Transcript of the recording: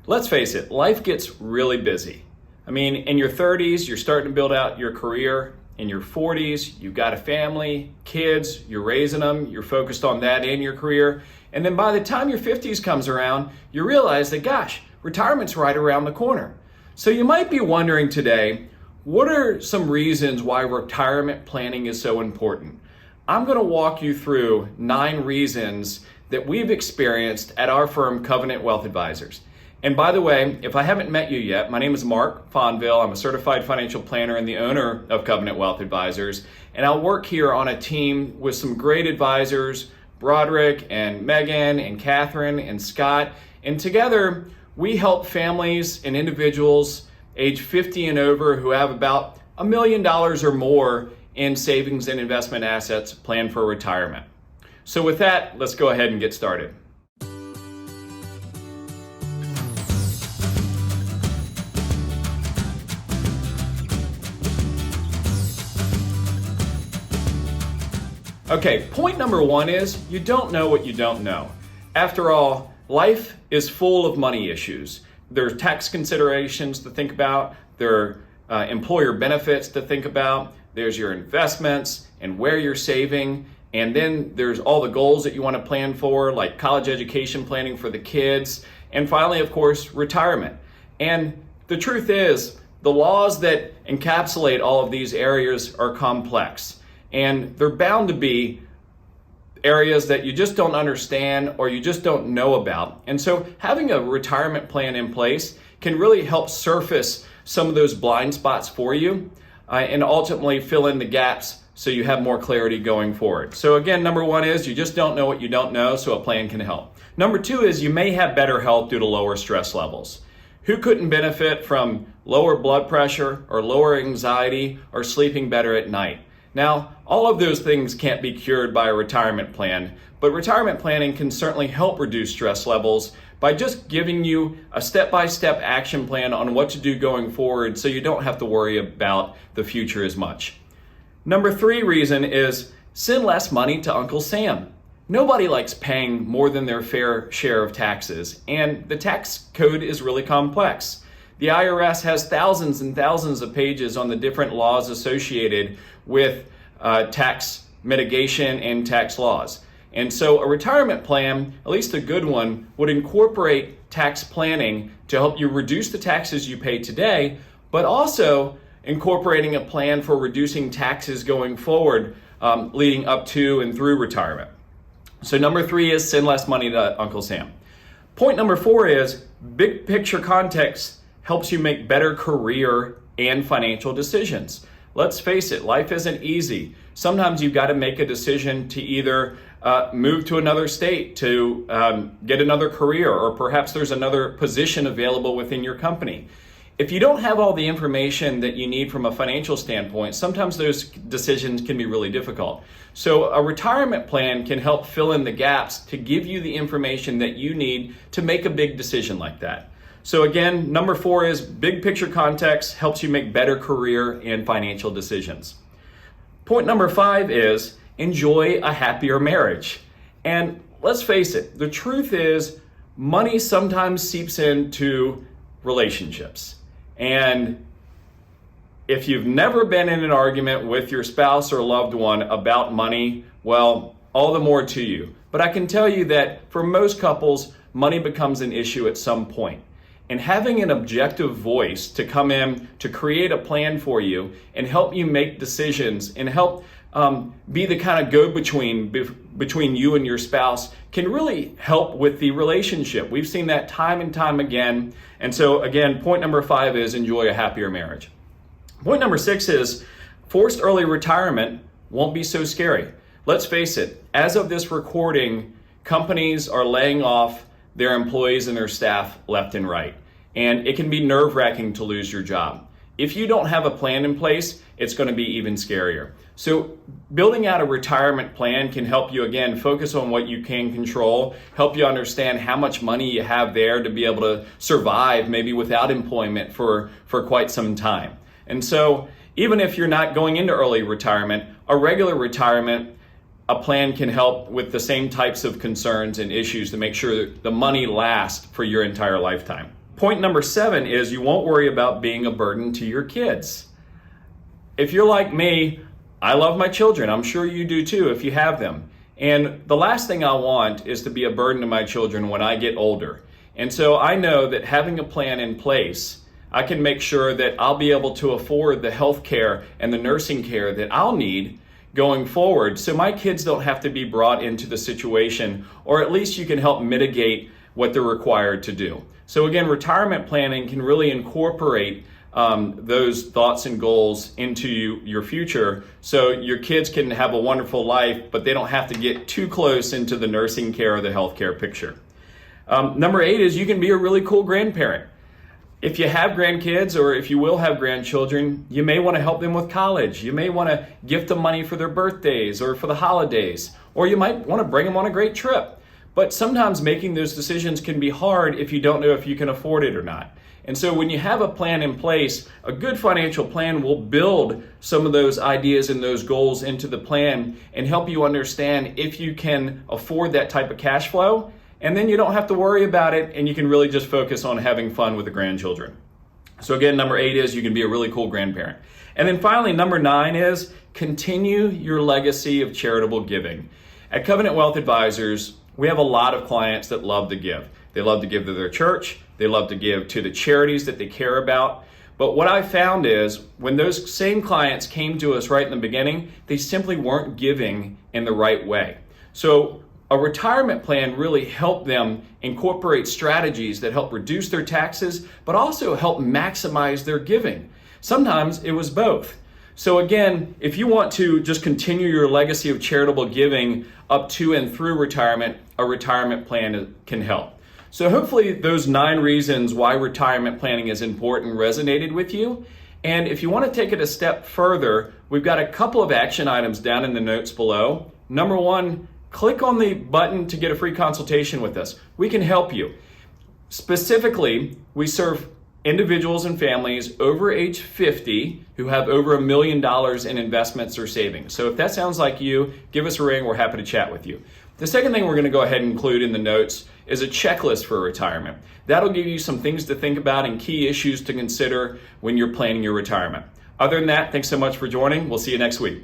Let's face it, life gets really busy. I mean, in your 30s, you're starting to build out your career. In your 40s, you've got a family, kids, you're raising them, you're focused on that and your career. And then by the time your 50s comes around, you realize that, gosh, retirement's right around the corner. So you might be wondering today, what are some reasons why retirement planning is so important? I'm going to walk you through 9 reasons that we've experienced at our firm, Covenant Wealth Advisors. And by the way, if I haven't met you yet, my name is Mark Fonville. I'm a certified financial planner and the owner of Covenant Wealth Advisors. And I'll work here on a team with some great advisors, Broderick and Megan and Catherine and Scott. And together, we help families and individuals age 50 and over who have about $1 million or more in savings and investment assets planned for retirement. So with that, let's go ahead and get started. Okay, point number 1 is you don't know what you don't know. After all, life is full of money issues. There's tax considerations to think about, there are employer benefits to think about, there's your investments and where you're saving, and then there's all the goals that you want to plan for, like college education planning for the kids, and finally, of course, retirement. And the truth is, the laws that encapsulate all of these areas are complex. And they're bound to be areas that you just don't understand or you just don't know about. And so having a retirement plan in place can really help surface some of those blind spots for you and ultimately fill in the gaps so you have more clarity going forward. So again, number 1 is you just don't know what you don't know, so a plan can help. Number 2 is you may have better health due to lower stress levels. Who couldn't benefit from lower blood pressure or lower anxiety or sleeping better at night? Now, all of those things can't be cured by a retirement plan, but retirement planning can certainly help reduce stress levels by just giving you a step-by-step action plan on what to do going forward so you don't have to worry about the future as much. Number 3 reason is send less money to Uncle Sam. Nobody likes paying more than their fair share of taxes, and the tax code is really complex. The IRS has thousands and thousands of pages on the different laws associated with tax mitigation and tax laws. And so a retirement plan, at least a good one, would incorporate tax planning to help you reduce the taxes you pay today, but also incorporating a plan for reducing taxes going forward, leading up to and through retirement. So number 3 is send less money to Uncle Sam. Point number 4 is big picture context helps you make better career and financial decisions. Let's face it, life isn't easy. Sometimes you've got to make a decision to either move to another state, to get another career, or perhaps there's another position available within your company. If you don't have all the information that you need from a financial standpoint, sometimes those decisions can be really difficult. So a retirement plan can help fill in the gaps to give you the information that you need to make a big decision like that. So again, number 4 is big picture context helps you make better career and financial decisions. Point number 5 is enjoy a happier marriage. And let's face it, the truth is money sometimes seeps into relationships. And if you've never been in an argument with your spouse or loved one about money, well, all the more to you. But I can tell you that for most couples, money becomes an issue at some point. And having an objective voice to come in to create a plan for you and help you make decisions and help be the kind of go-between between you and your spouse can really help with the relationship. We've seen that time and time again. And so again, point number 5 is enjoy a happier marriage. Point number 6 is forced early retirement won't be so scary. Let's face it, as of this recording, companies are laying off their employees and their staff left and right. And it can be nerve-wracking to lose your job. If you don't have a plan in place, it's going to be even scarier. So building out a retirement plan can help you, again, focus on what you can control, help you understand how much money you have there to be able to survive maybe without employment for quite some time. And so even if you're not going into early retirement, a regular retirement, a plan can help with the same types of concerns and issues to make sure that the money lasts for your entire lifetime. Point number 7 is you won't worry about being a burden to your kids. If you're like me, I love my children. I'm sure you do too if you have them. And the last thing I want is to be a burden to my children when I get older. And so I know that having a plan in place, I can make sure that I'll be able to afford the health care and the nursing care that I'll need going forward, so my kids don't have to be brought into the situation, or at least you can help mitigate what they're required to do. So again, retirement planning can really incorporate those thoughts and goals into your future, so your kids can have a wonderful life, but they don't have to get too close into the nursing care or the healthcare picture. Number 8 is you can be a really cool grandparent. If you have grandkids, or if you will have grandchildren, you may want to help them with college. You may want to gift them money for their birthdays or for the holidays, or you might want to bring them on a great trip. But sometimes making those decisions can be hard if you don't know if you can afford it or not. And so when you have a plan in place, a good financial plan will build some of those ideas and those goals into the plan and help you understand if you can afford that type of cash flow. And then you don't have to worry about it, and you can really just focus on having fun with the grandchildren. So again, number 8 is you can be a really cool grandparent. And then finally, number 9 is continue your legacy of charitable giving. At Covenant Wealth Advisors, we have a lot of clients that love to give. They love to give to their church. They love to give to the charities that they care about. But what I found is when those same clients came to us right in the beginning, they simply weren't giving in the right way. So a retirement plan really helped them incorporate strategies that help reduce their taxes, but also help maximize their giving. Sometimes it was both. So again, if you want to just continue your legacy of charitable giving up to and through retirement, a retirement plan can help. So hopefully those 9 reasons why retirement planning is important resonated with you. And if you want to take it a step further, we've got a couple of action items down in the notes below. Number 1, click on the button to get a free consultation with us. We can help you. Specifically, we serve individuals and families over age 50 who have over $1 million in investments or savings. So if that sounds like you, give us a ring. We're happy to chat with you. The second thing we're going to go ahead and include in the notes is a checklist for retirement. That'll give you some things to think about and key issues to consider when you're planning your retirement. Other than that, thanks so much for joining. We'll see you next week.